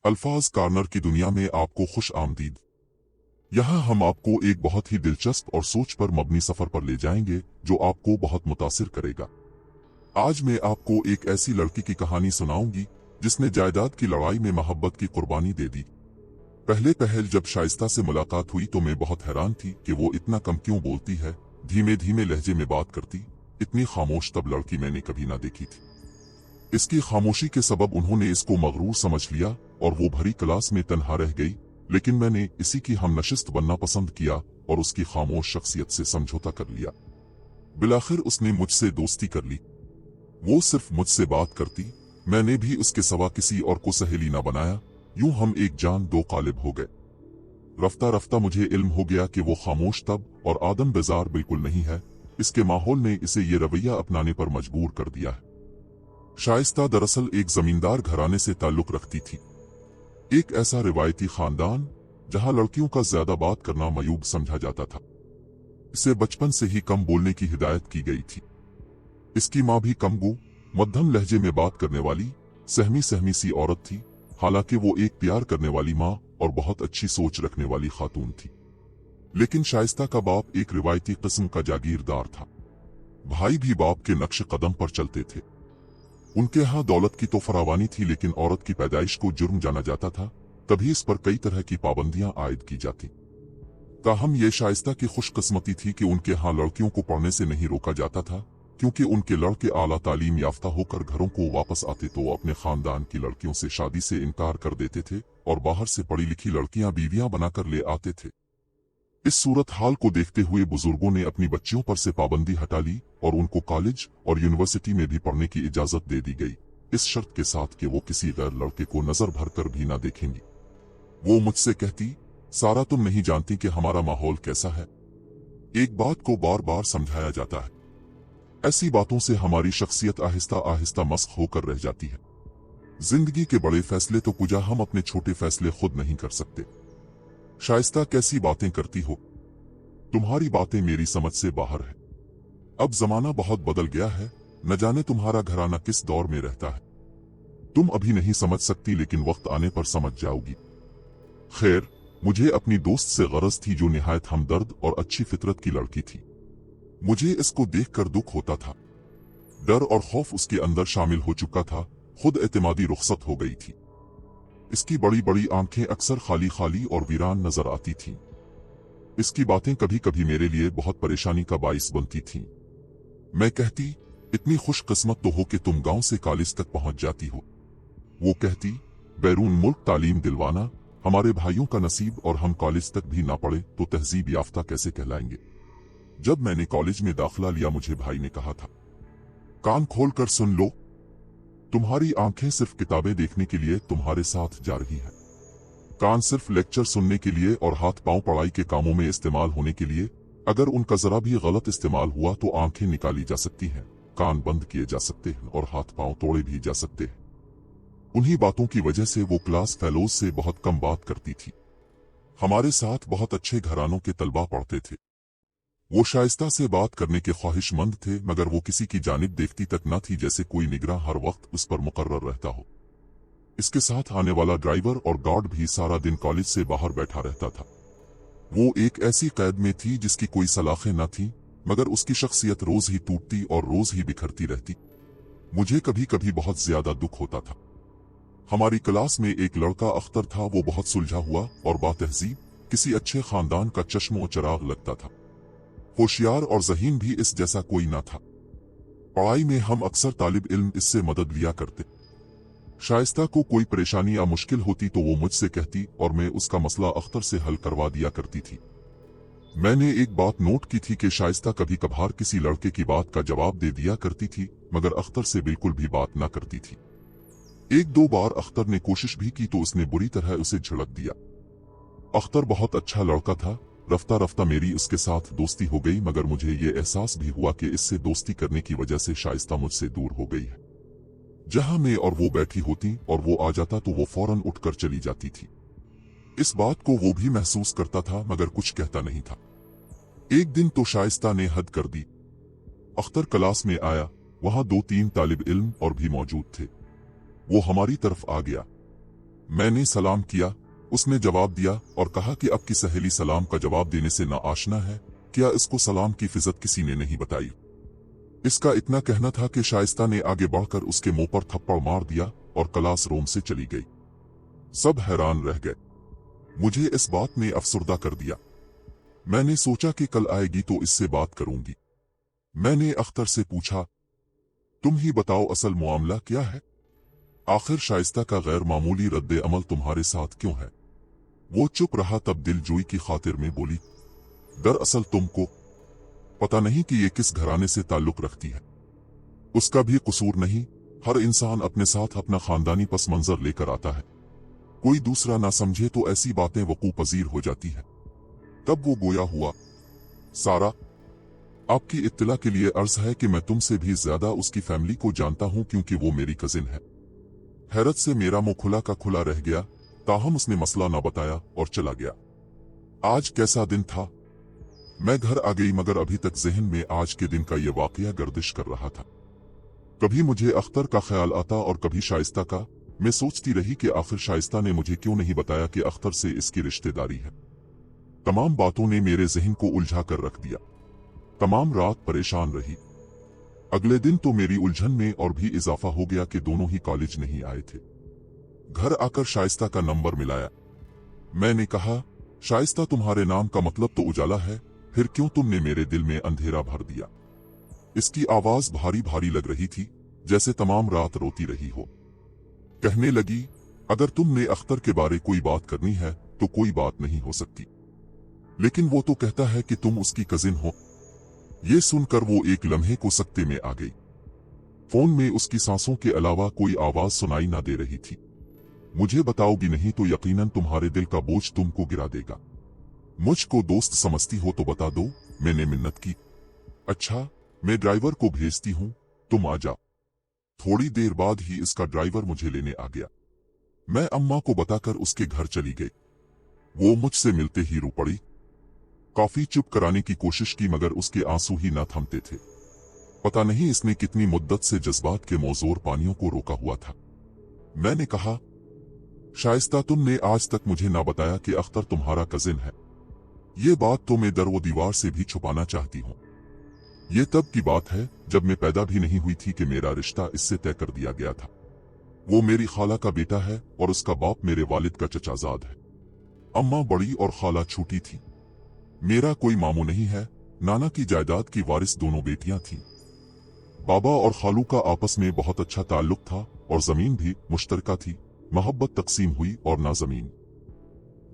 अल्फाज कॉर्नर की दुनिया में आपको खुश आमदीद। यहाँ हम आपको एक बहुत ही दिलचस्प और सोच पर मबनी सफर पर ले जाएंगे जो आपको बहुत मुतासिर करेगा। आज मैं आपको एक ऐसी लड़की की कहानी सुनाऊंगी जिसने जायदाद की लड़ाई में मोहब्बत की कुर्बानी दे दी। पहले पहल जब शाइस्ता से मुलाकात हुई तो मैं बहुत हैरान थी कि वो इतना कम क्यों बोलती है, धीमे धीमे लहजे में बात करती, इतनी खामोश तब लड़की मैंने कभी ना देखी थी। इसकी खामोशी के सबब उन्होंने इसको मगरूर समझ लिया और वो भरी क्लास में तन्हा रह गई, लेकिन मैंने इसी की हमनशिस्त बनना पसंद किया और उसकी खामोश शख्सियत से समझौता कर लिया। बिलाखिर उसने मुझसे दोस्ती कर ली। वो सिर्फ मुझसे बात करती, मैंने भी उसके सिवा किसी और को सहेली ना बनाया। यूं हम एक जान दो कालिब हो गए। रफ्ता रफ्ता मुझे इल्म हो गया कि वो खामोश तब और आदम बेजार बिल्कुल नहीं है। इसके माहौल ने इसे ये रवैया अपनाने पर मजबूर कर दिया है। शाइस्ता दरअसल एक जमींदार घराने से ताल्लुक रखती थी। एक ऐसा रिवायती खानदान जहां लड़कियों का ज्यादा बात करना मयूब समझा जाता था। इसे बचपन से ही कम बोलने की हिदायत की गई थी। इसकी मां भी कमगो, मध्यम लहजे में बात करने वाली, सहमी सहमी सी औरत थी। हालांकि वो एक प्यार करने वाली मां और बहुत अच्छी सोच रखने वाली खातून थी। लेकिन शाइस्ता का बाप एक रिवायती किस्म का जागीरदार था। भाई भी बाप के नक्श कदम पर चलते थे। उनके यहाँ दौलत की तो फरावानी थी, लेकिन औरत की पैदाइश को जुर्म जाना जाता था, तभी इस पर कई तरह की पाबंदियां आयद की जाती। ताहम ये शाइस्ता की खुशकिस्मती थी कि उनके यहाँ लड़कियों को पढ़ने से नहीं रोका जाता था, क्योंकि उनके लड़के आला तालीम याफ्ता होकर घरों को वापस आते तो अपने खानदान की लड़कियों से शादी से इनकार कर देते थे और बाहर से पढ़ी लिखी लड़कियां बीवियां बनाकर ले आते थे। इस सूरत हाल को देखते हुए बुजुर्गों ने अपनी बच्चियों पर से पाबंदी हटा ली और उनको कॉलेज और यूनिवर्सिटी में भी पढ़ने की इजाजत दे दी गई, इस शर्त के साथ कि वो किसी गैर लड़के को नजर भर कर भी ना देखेंगी। वो मुझसे कहती, सारा तुम नहीं जानती कि हमारा माहौल कैसा है। एक बात को बार बार समझाया जाता है। ऐसी बातों से हमारी शख्सियत आहिस्ता आहिस्ता मस्ख होकर रह जाती है। जिंदगी के बड़े फैसले तो कुजा हम अपने छोटे फैसले खुद नहीं कर सकते। शाइस्ता कैसी बातें करती हो, तुम्हारी बातें मेरी समझ से बाहर है। अब जमाना बहुत बदल गया है, न जाने तुम्हारा घराना किस दौर में रहता है। तुम अभी नहीं समझ सकती, लेकिन वक्त आने पर समझ जाओगी। खैर, मुझे अपनी दोस्त से गरज थी जो निहायत हमदर्द और अच्छी फितरत की लड़की थी। मुझे इसको देखकर दुख होता था। डर और खौफ उसके अंदर शामिल हो चुका था, खुद एतमादी रुखसत हो गई थी। इसकी बड़ी बड़ी आंखें अक्सर खाली खाली और वीरान नजर आती थीं। इसकी बातें कभी कभी मेरे लिए बहुत परेशानी का बाइस बनती थीं। मैं कहती, इतनी खुशकिस्मत तो हो कि तुम गांव से कॉलेज तक पहुंच जाती हो। वो कहती, बैरून मुल्क तालीम दिलवाना हमारे भाइयों का नसीब, और हम कॉलेज तक भी ना पढ़े तो तहजीब याफ्ता कैसे कहलाएंगे। जब मैंने कॉलेज में दाखिला लिया, मुझे भाई ने कहा था, कान खोलकर सुन लो, तुम्हारी आंखें सिर्फ किताबें देखने के लिए तुम्हारे साथ जा रही हैं। कान सिर्फ लेक्चर सुनने के लिए और हाथ पांव पढ़ाई के कामों में इस्तेमाल होने के लिए। अगर उनका जरा भी गलत इस्तेमाल हुआ तो आंखें निकाली जा सकती हैं, कान बंद किए जा सकते हैं और हाथ पांव तोड़े भी जा सकते हैं। उन्हीं बातों की वजह से वो क्लास फेलोज से बहुत कम बात करती थी। हमारे साथ बहुत अच्छे घरानों के तलबा पढ़ते थे। वो शाइस्ता से बात करने के ख्वाहिशमंद थे, मगर वो किसी की जानिब देखती तक न थी, जैसे कोई निगरां हर वक्त उस पर मुकर्रर रहता हो। इसके साथ आने वाला ड्राइवर और गार्ड भी सारा दिन कॉलेज से बाहर बैठा रहता था। वो एक ऐसी कैद में थी जिसकी कोई सलाखें न थी, मगर उसकी शख्सियत रोज ही टूटती और रोज ही बिखरती रहती। मुझे कभी कभी बहुत ज्यादा दुख होता था। हमारी क्लास में एक लड़का अख्तर था। वो बहुत सुलझा हुआ और बातहजीब, किसी अच्छे खानदान का चश्मो चिराग लगता था। होशियार और ज़हीन भी इस जैसा कोई ना था। पढ़ाई में हम अक्सर तालिब इल्म इससे मदद लिया करते। शाइस्ता को कोई परेशानी या मुश्किल होती तो वो मुझसे कहती और मैं उसका मसला अख्तर से हल करवा दिया करती थी। मैंने एक बात नोट की थी कि शाइस्ता कभी कभार किसी लड़के की बात का जवाब दे दिया करती थी, मगर अख्तर से बिल्कुल भी बात ना करती थी। एक दो बार अख्तर ने कोशिश भी की तो उसने बुरी तरह उसे झिड़क दिया। अख्तर बहुत अच्छा लड़का था। रफ्ता रफ्ता मेरी उसके साथ दोस्ती हो गई, मगर मुझे ये एहसास भी हुआ कि इससे दोस्ती करने की वजह से शाइस्ता मुझसे दूर हो गई है। जहां मैं और वो बैठी होती और वो आ जाता तो वो फौरन उठकर चली जाती थी। इस बात को वो भी महसूस करता था, मगर कुछ कहता नहीं था। एक दिन तो शाइस्ता ने हद कर दी। अख्तर क्लास में आया, वहां 2-3 तालिब इल्म और भी मौजूद थे। वो हमारी तरफ आ गया। मैंने सलाम किया। उसने जवाब दिया और कहा कि अब की सहेली सलाम का जवाब देने से ना आशना है, क्या इसको सलाम की फिजत किसी ने नहीं बताई। इसका इतना कहना था कि शाइस्ता ने आगे बढ़कर उसके मुंह पर थप्पड़ मार दिया और क्लास रूम से चली गई। सब हैरान रह गए। मुझे इस बात ने अफसुर्दा कर दिया। मैंने सोचा कि कल आएगी तो इससे बात करूंगी। मैंने अख्तर से पूछा, तुम ही बताओ असल मामला क्या है? आखिर शाइस्ता का गैर मामूली रद्द अमल तुम्हारे साथ क्यों है? वो चुप रहा, तब दिलजोई की खातिर में बोली, दरअसल तुमको पता नहीं कि ये किस घराने से ताल्लुक रखती है। उसका भी कसूर नहीं। हर इंसान अपने साथ अपना खानदानी पस मंजर लेकर आता है। कोई दूसरा ना समझे तो ऐसी बातें वकूअ पजीर हो जाती है। तब वो गोया हुआ, सारा, आपकी इत्तला के लिए अर्ज है कि मैं तुमसे भी ज्यादा उसकी फैमिली को जानता हूं, क्योंकि वो मेरी कजिन है। हैरत से मेरा मुंह खुला का खुला रह गया, ताहम उसने मसला ना बताया और चला गया। आज कैसा दिन था? मैं घर आ गई, मगर अभी तक जहन में आज के दिन का ये वाकया गर्दिश कर रहा था। कभी मुझे अख्तर का ख्याल आता और कभी शाइस्ता का। मैं सोचती रही कि आखिर शाइस्ता ने मुझे क्यों नहीं बताया कि अख्तर से इसकी रिश्तेदारी है। तमाम बातों ने मेरे जहन को उलझा कर रख दिया। तमाम रात परेशान रही। अगले दिन तो मेरी उलझन में और भी इजाफा हो गया कि दोनों ही कॉलेज नहीं आए थे। घर आकर शाइस्ता का नंबर मिलाया। मैंने कहा, शाइस्ता, तुम्हारे नाम का मतलब तो उजाला है, फिर क्यों तुमने मेरे दिल में अंधेरा भर दिया? इसकी आवाज भारी भारी लग रही थी, जैसे तमाम रात रोती रही हो। कहने लगी, अगर तुमने अख्तर के बारे कोई बात करनी है तो कोई बात नहीं हो सकती, लेकिन वो तो कहता है कि तुम उसकी कजिन हो। ये सुनकर वो एक लम्हे को सकते में आ गई। फोन में उसकी सांसों के अलावा कोई आवाज सुनाई ना दे रही थी। मुझे बताओगी नहीं तो यकीनन तुम्हारे दिल का बोझ तुमको गिरा देगा। मुझको दोस्त समझती हो तो बता दो। मैंने मिन्नत की। अच्छा, मैं ड्राइवर को भेजती हूँ, तुम आ जाओ। थोड़ी देर बाद ही इसका ड्राइवर मुझे लेने आ गया। मैं अम्मा को बताकर उसके घर चली गई। वो मुझसे मिलते ही रो पड़ी। काफी चुप कराने की कोशिश की, मगर उसके आंसू ही न थमते थे। पता नहीं इसने कितनी मुद्दत से जज्बात के मौजूर पानियों को रोका हुआ था। मैंने कहा, शाइस्ता, तुमने आज तक मुझे ना बताया कि अख्तर तुम्हारा कजिन है। ये बात तो मैं दर व दीवार से भी छुपाना चाहती हूँ। ये तब की बात है जब मैं पैदा भी नहीं हुई थी कि मेरा रिश्ता इससे तय कर दिया गया था। वो मेरी खाला का बेटा है और उसका बाप मेरे वालिद का चचाजाद है। अम्मा बड़ी और खाला छोटी थी। मेरा कोई मामू नहीं है। नाना की जायदाद की वारिस दोनों बेटियां थीं। बाबा और खालू का आपस में बहुत अच्छा ताल्लुक था और जमीन भी मुश्तरका थी। मोहब्बत तकसीम हुई और ना जमीन।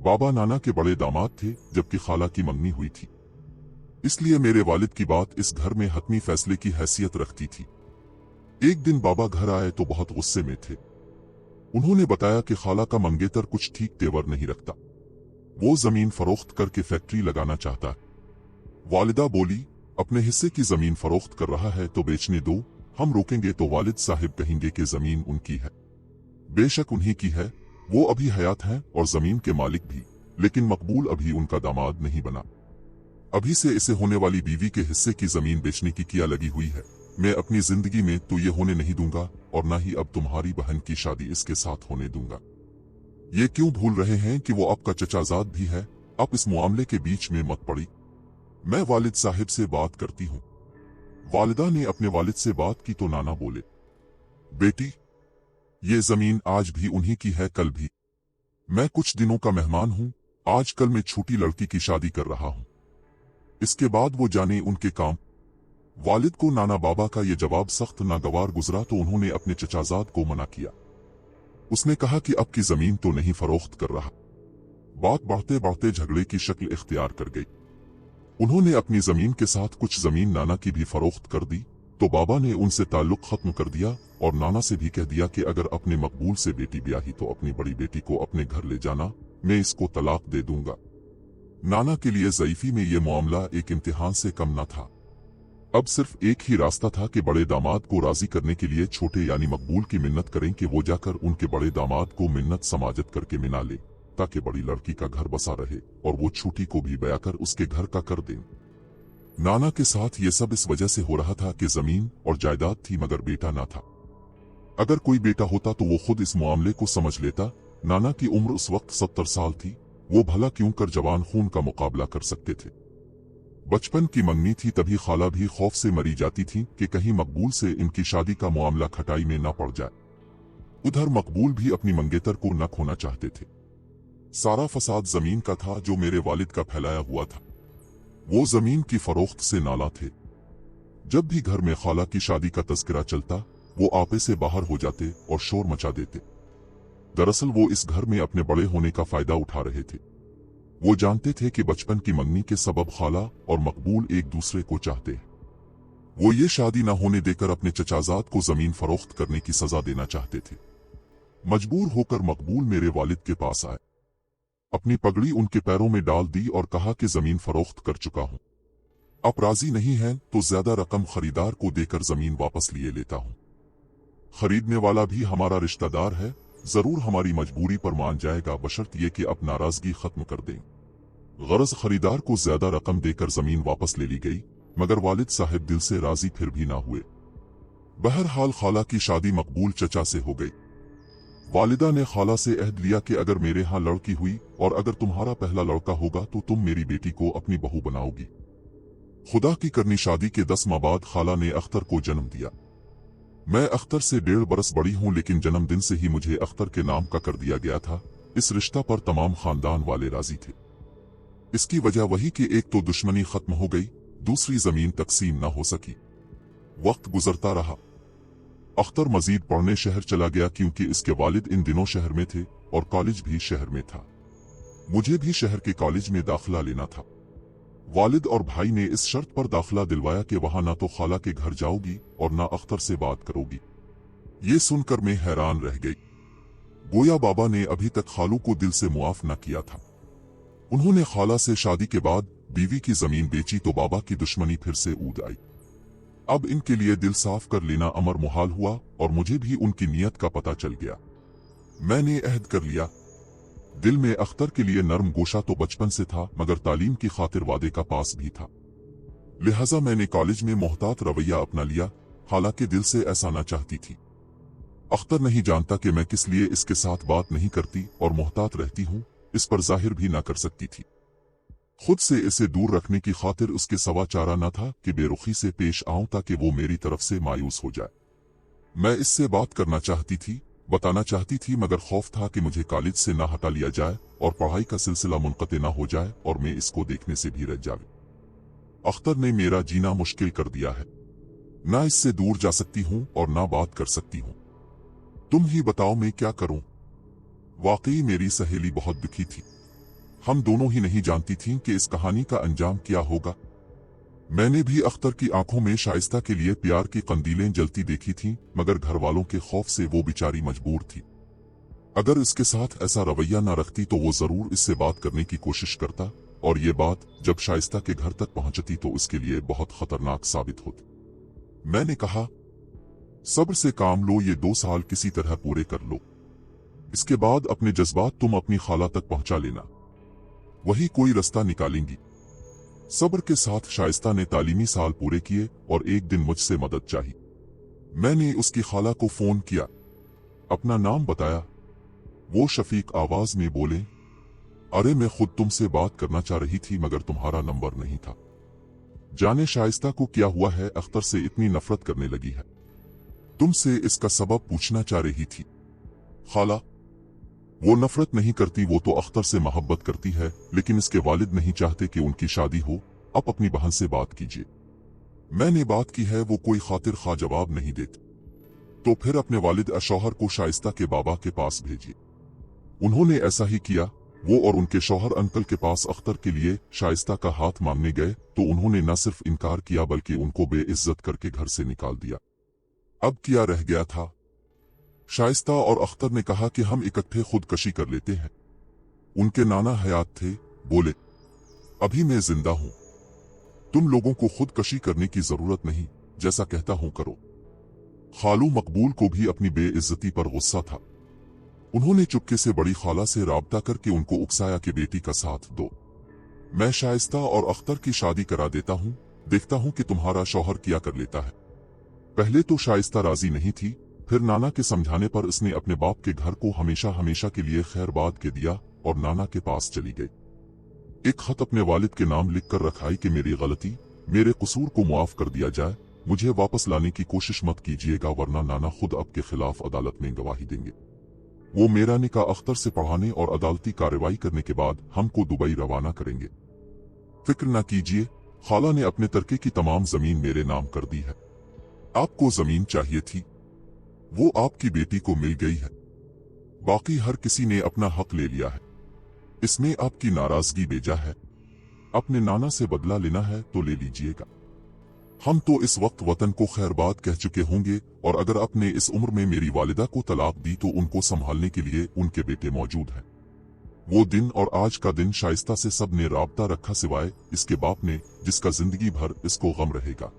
बाबा नाना के बड़े दामाद थे, जबकि खाला की मंगनी हुई थी। इसलिए मेरे वालिद की बात इस घर में हतमी फैसले की हैसियत रखती थी। एक दिन बाबा घर आए तो बहुत गुस्से में थे। उन्होंने बताया कि खाला का मंगेतर कुछ ठीक तेवर नहीं रखता। वो जमीन फरोख्त करके फैक्ट्री लगाना चाहता है। वालिदा बोली, अपने हिस्से की जमीन फरोख्त कर रहा है तो बेचने दो, हम रोकेंगे तो वालिद साहिब कहेंगे कि जमीन उनकी है। बेशक उन्हीं की है, वो अभी हयात हैं और जमीन के मालिक भी, लेकिन मकबूल अभी उनका दामाद नहीं बना। अभी से इसे होने वाली बीवी के हिस्से की जमीन बेचने की किया लगी हुई है। मैं अपनी जिंदगी में तो ये होने नहीं दूंगा और ना ही अब तुम्हारी बहन की शादी इसके साथ होने दूंगा। ये क्यों भूल रहे हैं कि वो आपका चचाजाद भी है? आप इस मामले के बीच में मत पड़ी। मैं वालिद साहिब से बात करती हूँ। वालिदा ने अपने वालिद से बात की तो नाना बोले, बेटी, ये जमीन आज भी उन्हीं की है, कल भी। मैं कुछ दिनों का मेहमान हूँ। आजकल मैं छोटी लड़की की शादी कर रहा हूँ, इसके बाद वो जाने उनके काम। वालिद को नाना बाबा का ये जवाब सख्त नागवार गुजरा तो उन्होंने अपने चचाजाद को मना किया। उसने कहा कि अब की जमीन तो नहीं फरोख्त कर रहा। बात बढ़ते बढ़ते झगड़े की शक्ल इख्तियार कर गई। उन्होंने अपनी जमीन के साथ कुछ जमीन नाना की भी फरोख्त कर दी तो बाबा ने उनसे ताल्लुक खत्म कर दिया और नाना से भी कह दिया कि अगर अपने मकबूल से बेटी ब्याही तो अपनी बड़ी बेटी को अपने घर ले जाना, मैं इसको तलाक दे दूंगा। नाना के लिए ज़ईफी में यह मामला एक इम्तिहान से कम न था। अब सिर्फ एक ही रास्ता था कि बड़े दामाद को राजी करने के लिए छोटे यानी मकबूल की मिन्नत करें कि वो जाकर उनके बड़े दामाद को मिन्नत समाजत करके मिना ले, ताकि बड़ी लड़की का घर बसा रहे और वो छोटी को भी ब्याह कर उसके घर का कर दें। नाना के साथ ये सब इस वजह से हो रहा था कि जमीन और जायदाद थी मगर बेटा ना था। अगर कोई बेटा होता तो वो खुद इस मामले को समझ लेता नाना की उम्र उस वक्त 70 साल थी। वो भला क्यों कर जवान खून का मुकाबला कर सकते थे। बचपन की मंगनी थी, तभी खाला भी खौफ से मरी जाती थी कि कहीं मकबूल से इनकी शादी का मामला खटाई में न पड़ जाए। उधर मकबूल भी अपनी मंगेतर को न खोना चाहते थे। सारा फसाद जमीन का था जो मेरे वालिद का फैलाया हुआ था। वो जमीन की फरोख्त से नाला थे। जब भी घर में खाला की शादी का तज़किरा चलता, वो आपे से बाहर हो जाते और शोर मचा देते। दरअसल वो इस घर में अपने बड़े होने का फायदा उठा रहे थे। वो जानते थे कि बचपन की मंगनी के सबब खाला और मकबूल एक दूसरे को चाहते हैं। वो ये शादी न होने देकर अपने चचाजाद को जमीन फरोख्त करने की सजा देना चाहते थे। मजबूर होकर मकबूल मेरे वालिद के पास आए, अपनी पगड़ी उनके पैरों में डाल दी और कहा कि जमीन फरोख्त कर चुका हूं। आप राजी नहीं हैं तो ज्यादा रकम खरीदार को देकर जमीन वापस लिए लेता हूं। खरीदने वाला भी हमारा रिश्तेदार है, जरूर हमारी मजबूरी पर मान जाएगा, बशर्त ये कि अब नाराजगी खत्म कर दें। गरज खरीदार को ज्यादा रकम देकर जमीन वापस ले ली गई, मगर वालिद साहब दिल से राजी फिर भी ना हुए। बहरहाल खाला की शादी मकबूल चचा से हो गई। वालिदा ने खाला से अहद लिया कि अगर मेरे यहाँ लड़की हुई और अगर तुम्हारा पहला लड़का होगा तो तुम मेरी बेटी को अपनी बहू बनाओगी। खुदा की करनी शादी के 10 माह बाद खाला ने अख्तर को जन्म दिया। मैं अख्तर से 1.5 बरस बड़ी हूँ, लेकिन जन्मदिन से ही मुझे अख्तर के नाम का कर दिया गया था। इस रिश्ता पर तमाम खानदान वाले राजी थे। इसकी वजह वही कि एक तो दुश्मनी खत्म हो गई, दूसरी जमीन तकसीम न हो सकी। वक्त गुजरता रहा। अख्तर मजीद पढ़ने शहर चला गया क्योंकि इसके वालिद इन दिनों शहर में थे और कॉलेज भी शहर में था। मुझे भी शहर के कॉलेज में दाखिला लेना था। वालिद और भाई ने इस शर्त पर दाखिला दिलवाया कि वहां ना तो खाला के घर जाओगी और ना अख्तर से बात करोगी। ये सुनकर मैं हैरान रह गई। गोया बाबा ने अभी तक खालू को दिल से मुआफ न किया था। उन्होंने खाला से शादी के बाद बीवी की जमीन बेची तो बाबा की दुश्मनी फिर से ऊद आई। अब इनके लिए दिल साफ कर लेना अमर मुहाल हुआ और मुझे भी उनकी नीयत का पता चल गया। मैंने अहद कर लिया। दिल में अख्तर के लिए नरम गोशा तो बचपन से था, मगर तालीम की खातिर वादे का पास भी था। लिहाजा मैंने कॉलेज में मोहतात रवैया अपना लिया, हालांकि दिल से ऐसा ना चाहती थी। अख्तर नहीं जानता कि मैं किस लिए इसके साथ बात नहीं करती और मोहतात रहती हूँ, इस पर जाहिर भी ना कर सकती थी। खुद से इसे दूर रखने की खातिर उसके सवा चारा न था कि बेरुखी से पेश आऊं ताकि वो मेरी तरफ से मायूस हो जाए। मैं इससे बात करना चाहती थी, बताना चाहती थी, मगर खौफ था कि मुझे कॉलेज से ना हटा लिया जाए और पढ़ाई का सिलसिला मुनक़ते ना हो जाए और मैं इसको देखने से भी रह जाऊं। अख्तर ने मेरा जीना मुश्किल कर दिया है। ना इससे दूर जा सकती हूँ और ना बात कर सकती हूँ। तुम ही बताओ मैं क्या करूं। वाकई मेरी सहेली बहुत दुखी थी। हम दोनों ही नहीं जानती थीं कि इस कहानी का अंजाम क्या होगा। मैंने भी अख्तर की आंखों में शाइस्ता के लिए प्यार की कंदीलें जलती देखी थीं, मगर घर वालों के खौफ से वो बेचारी मजबूर थी। अगर इसके साथ ऐसा रवैया न रखती तो वो जरूर इससे बात करने की कोशिश करता, और ये बात जब शाइस्ता के घर तक पहुंचती तो उसके लिए बहुत खतरनाक साबित होती। मैंने कहा, सब्र से काम लो, ये 2 साल किसी तरह पूरे कर लो। इसके बाद अपने जज्बात तुम अपनी खाला तक पहुंचा लेना, वही कोई रास्ता निकालेंगी। सब्र के साथ शाइस्ता ने तालीमी साल पूरे किए और एक दिन मुझसे मदद चाही। मैंने उसकी खाला को फोन किया, अपना नाम बताया। वो शफीक आवाज में बोले, अरे मैं खुद तुमसे बात करना चाह रही थी मगर तुम्हारा नंबर नहीं था। जाने शाइस्ता को क्या हुआ है, अख्तर से इतनी नफरत करने लगी है। तुमसे इसका सबब पूछना चाह रही थी। खाला, वो नफरत नहीं करती, वो तो अख्तर से मोहब्बत करती है, लेकिन इसके वालिद नहीं चाहते कि उनकी शादी हो। आप अपनी बहन से बात कीजिए। मैंने बात की है, वो कोई खातिर खा जवाब नहीं देते। तो फिर अपने वालिद शौहर को शाइस्ता के बाबा के पास भेजिए। उन्होंने ऐसा ही किया। वो और उनके शौहर अंकल के पास अख्तर के लिए शाइस्ता का हाथ मांगने गए तो उन्होंने न सिर्फ इनकार किया बल्कि उनको बेइज्जत करके घर से निकाल दिया। अब क्या रह गया था? शाइस्ता और अख्तर ने कहा कि हम इकट्ठे खुदकशी कर लेते हैं। उनके नाना हयात थे, बोले, अभी मैं जिंदा हूं, तुम लोगों को खुदकशी करने की जरूरत नहीं, जैसा कहता हूं करो। खालू मकबूल को भी अपनी बेइज्जती पर गुस्सा था। उन्होंने चुपके से बड़ी खाला से राब्ता करके उनको उकसाया कि बेटी का साथ दो, मैं शाइस्ता और अख्तर की शादी करा देता हूं, देखता हूं कि तुम्हारा शौहर क्या कर लेता है। पहले तो शाइस्ता राजी नहीं थी, फिर नाना के समझाने पर उसने अपने बाप के घर को हमेशा हमेशा के लिए खैरबाद के दिया और नाना के पास चली गई। एक खत अपने वालिद के नाम लिखकर रखाई कि मेरी गलती, मेरे कसूर को मुआफ कर दिया जाए, मुझे वापस लाने की कोशिश मत कीजिएगा वरना नाना खुद आपके खिलाफ अदालत में गवाही देंगे। वो मेरा निकाह अख्तर से पढ़ाने और अदालती कार्रवाई करने के बाद हमको दुबई रवाना करेंगे। फिक्र न कीजिए, खाला ने अपने तरके की तमाम जमीन मेरे नाम कर दी है। आपको जमीन चाहिए थी, वो आपकी बेटी को मिल गई है। बाकी हर किसी ने अपना हक ले लिया है। इसमें आपकी नाराजगी बेजा है। अपने नाना से बदला लेना है तो ले लीजिएगा। हम तो इस वक्त वतन को खैरबाद कह चुके होंगे और अगर आपने इस उम्र में मेरी वालिदा को तलाक दी तो उनको संभालने के लिए उनके बेटे मौजूद हैं। वो दिन और आज का दिन शाइस्ता से सब ने राबता रखा सिवाय इसके बाप ने, जिसका जिंदगी भर इसको गम रहेगा।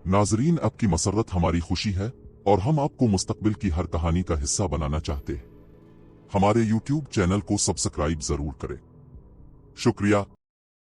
नाजरीन, आपकी मसरत हमारी खुशी है और हम आपको मुस्तकबिल की हर कहानी का हिस्सा बनाना चाहते हैं। हमारे YouTube चैनल को सब्सक्राइब जरूर करें। शुक्रिया।